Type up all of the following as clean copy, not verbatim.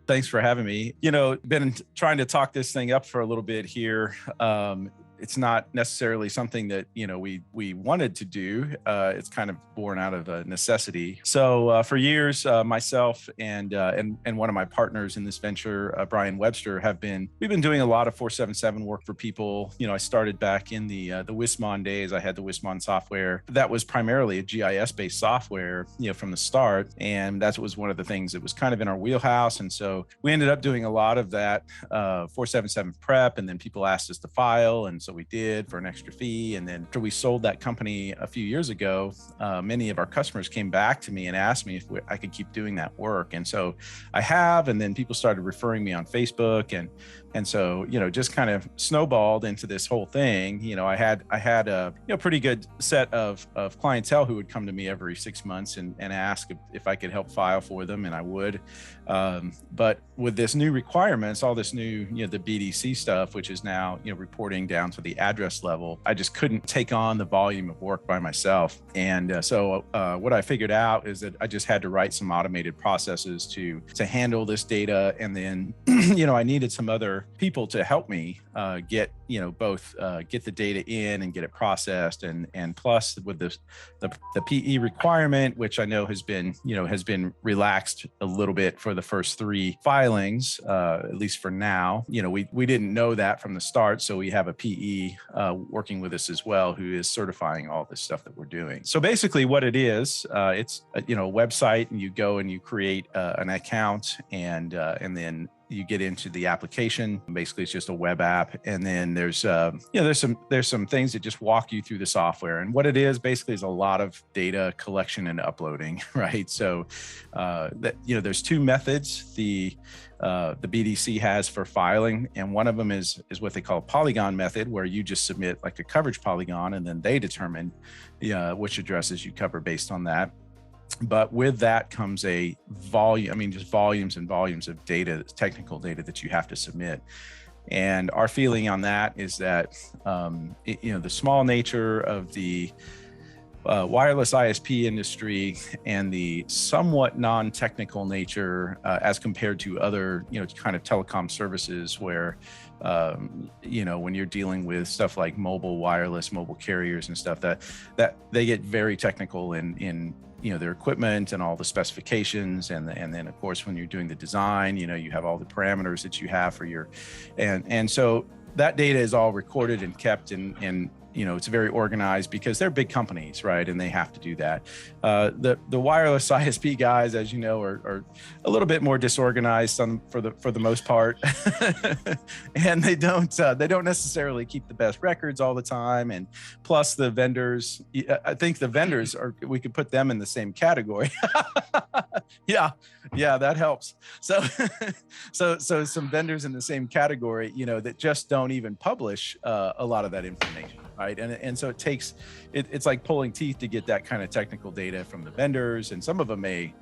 Thanks for having me. Been trying to talk this thing up for a little bit here. It's not necessarily something that we wanted to do. It's kind of born out of a necessity. So for years, myself and one of my partners in this venture, Brian Webster, we've been doing a lot of 477 work for people. I started back in the Wismon days. I had the Wismon software that was primarily a GIS based software, from the start, and that was one of the things that was kind of in our wheelhouse. And so we ended up doing a lot of that 477 prep, and then people asked us to file, and so we did for an extra fee. And then after we sold that company a few years ago, many of our customers came back to me and asked me if I could keep doing that work. And so I have, and then people started referring me on Facebook, and so just kind of snowballed into this whole thing. I had a pretty good set of clientele who would come to me every 6 months and ask if I could help file for them, and I would. But with this new requirements, all this new, the BDC stuff, which is now, reporting down to the address level, I just couldn't take on the volume of work by myself. And so what I figured out is that I just had to write some automated processes to handle this data. And then, I needed some other people to help me get, both get the data in and get it processed. And plus with the PE requirement, which I know has been relaxed a little bit for the first 3 filings, at least for now. We didn't know that from the start. So we have a PE working with us as well, who is certifying all this stuff that we're doing. So basically what it is, it's a website, and you go and you create an account, and then you get into the application. Basically, it's just a web app, and then there's some things that just walk you through the software. And what it is basically is a lot of data collection and uploading, right? So there's 2 methods the BDC has for filing, and one of them is what they call a polygon method, where you just submit like a coverage polygon, and then they determine which addresses you cover based on that. But with that comes a volume, just volumes and volumes of data, technical data that you have to submit. And our feeling on that is that, the small nature of the wireless ISP industry and the somewhat non-technical nature as compared to other, kind of telecom services where, when you're dealing with stuff like mobile wireless, mobile carriers and stuff, that they get very technical in their equipment and all the specifications. And then of course, when you're doing the design, you have all the parameters that you have for your, and so that data is all recorded and kept, and it's very organized because they're big companies, right? And they have to do that. The wireless ISP guys, as you know, are a little bit more disorganized for the most part, and they don't necessarily keep the best records all the time. And plus, the vendors, I think the vendors we could put them in the same category. Yeah, that helps. So, so some vendors in the same category, that just don't even publish a lot of that information. Right. And so it's like pulling teeth to get that kind of technical data from the vendors. And some of them may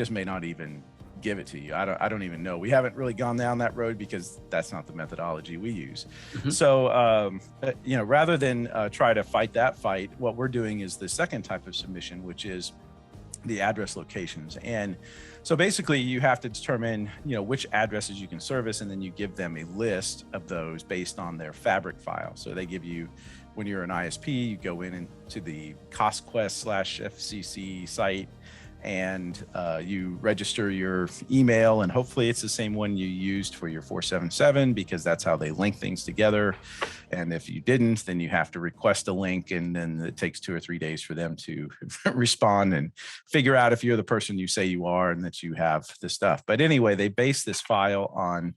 not even give it to you. I don't even know. We haven't really gone down that road because that's not the methodology we use. Mm-hmm. So, rather than try to fight that fight, what we're doing is the second type of submission, which is the address locations. And so basically you have to determine, which addresses you can service, and then you give them a list of those based on their fabric file. So they give you, when you're an ISP, you go into the CostQuest/FCC site, and you register your email, and hopefully it's the same one you used for your 477, because that's how they link things together. And if you didn't, then you have to request a link, and then it takes 2 or 3 days for them to respond and figure out if you're the person you say you are and that you have the stuff. But anyway, they base this file on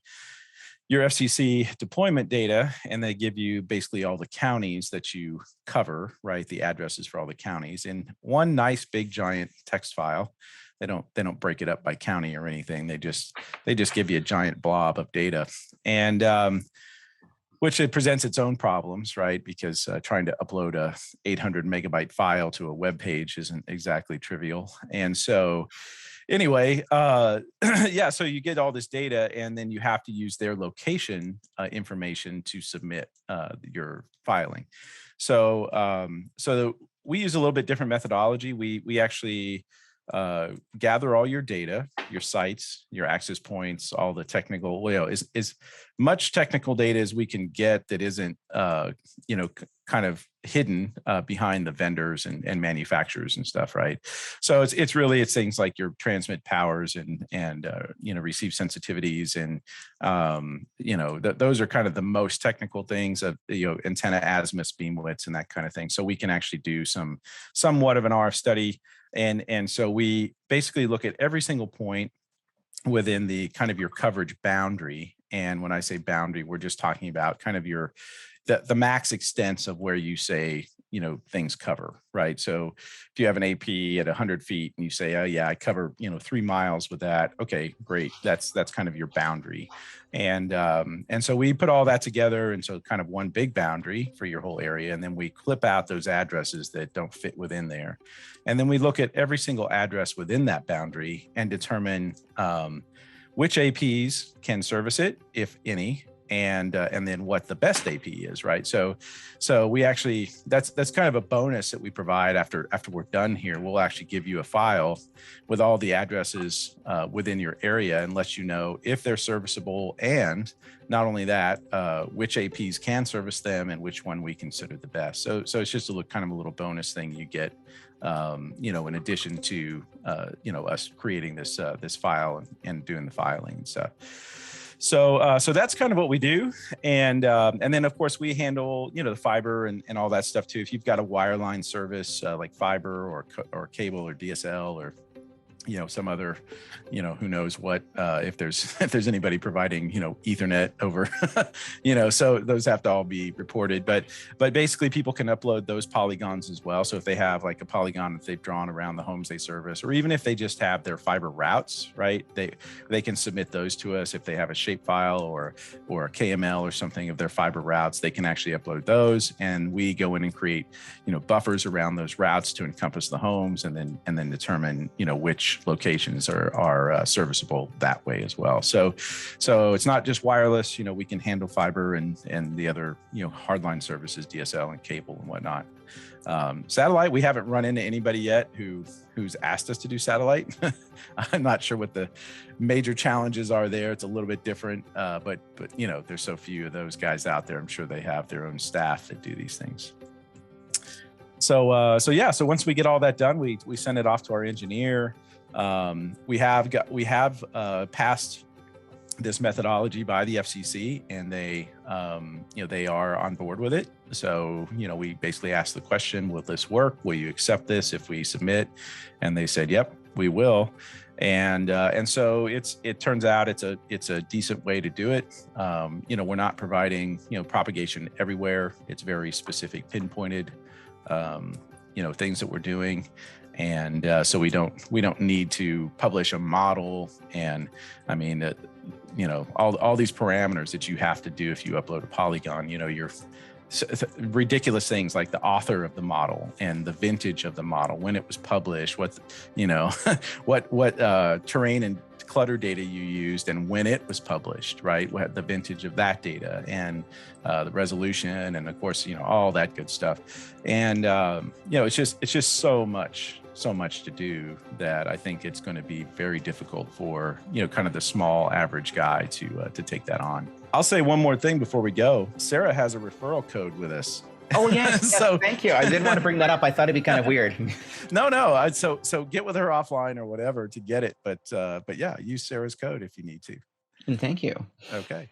your FCC deployment data, and they give you basically all the counties that you cover, right? The addresses for all the counties in one nice big giant text file. They don't break it up by county or anything. They just give you a giant blob of data, and which it presents its own problems, right? Because trying to upload a 800 megabyte file to a web page isn't exactly trivial. And so anyway, so you get all this data, and then you have to use their location information to submit your filing. So we use a little bit different methodology. We actually gather all your data, your sites, your access points, all the technical, is much technical data as we can get that isn't, kind of hidden behind the vendors and manufacturers and stuff, right? So it's things like your transmit powers and receive sensitivities and those are kind of the most technical things of antenna azimuths, beam widths, and that kind of thing. So we can actually do somewhat of an RF study. And so we basically look at every single point within the kind of your coverage boundary. And when I say boundary, we're just talking about kind of the max extents of where you say, things cover, right? So if you have an AP at 100 feet and you say, oh yeah, I cover, 3 miles with that. Okay, great. That's kind of your boundary. And so we put all that together. And so kind of one big boundary for your whole area. And then we clip out those addresses that don't fit within there. And then we look at every single address within that boundary and determine which APs can service it, if any, and then what the best AP is, right? So we actually, that's kind of a bonus that we provide after we're done here. We'll actually give you a file with all the addresses within your area and let you know if they're serviceable, and not only that, which APs can service them and which one we consider the best. So it's just a little bonus thing you get, in addition to us creating this file and doing the filing and stuff. So that's kind of what we do. And then of course we handle, the fiber and all that stuff too. If you've got a wireline service like fiber or cable or DSL or, some other, who knows what, if there's anybody providing, Ethernet over, so those have to all be reported. But basically people can upload those polygons as well. So if they have like a polygon that they've drawn around the homes they service, or even if they just have their fiber routes, right, they can submit those to us. If they have a shapefile or a KML or something of their fiber routes, they can actually upload those, and we go in and create, buffers around those routes to encompass the homes, and then determine, which locations are serviceable that way as well. So it's not just wireless. We can handle fiber and the other hardline services, DSL and cable and whatnot. Satellite, we haven't run into anybody yet who's asked us to do satellite. I'm not sure what the major challenges are there. It's a little bit different, but there's so few of those guys out there. I'm sure they have their own staff that do these things. So once we get all that done, we send it off to our engineer. We have passed this methodology by the FCC, and they are on board with it. So, we basically asked the question, will this work? Will you accept this if we submit? And they said, yep, we will. And so it turns out it's a decent way to do it. We're not providing, propagation everywhere. It's very specific, pinpointed, things that we're doing. And so we don't need to publish a model. And I mean, all these parameters that you have to do if you upload a polygon, your ridiculous things like the author of the model and the vintage of the model, when it was published, what terrain and clutter data you used and when it was published, right? What the vintage of that data and the resolution, and of course, all that good stuff. And it's just so much to do that I think it's going to be very difficult for kind of the small average guy to take that on. I'll say one more thing before we go. Sarah has a referral code with us. Oh yes, so thank you. I did want to bring that up. I thought it'd be kind of weird. No. So get with her offline or whatever to get it. But yeah, use Sarah's code if you need to. And thank you. Okay.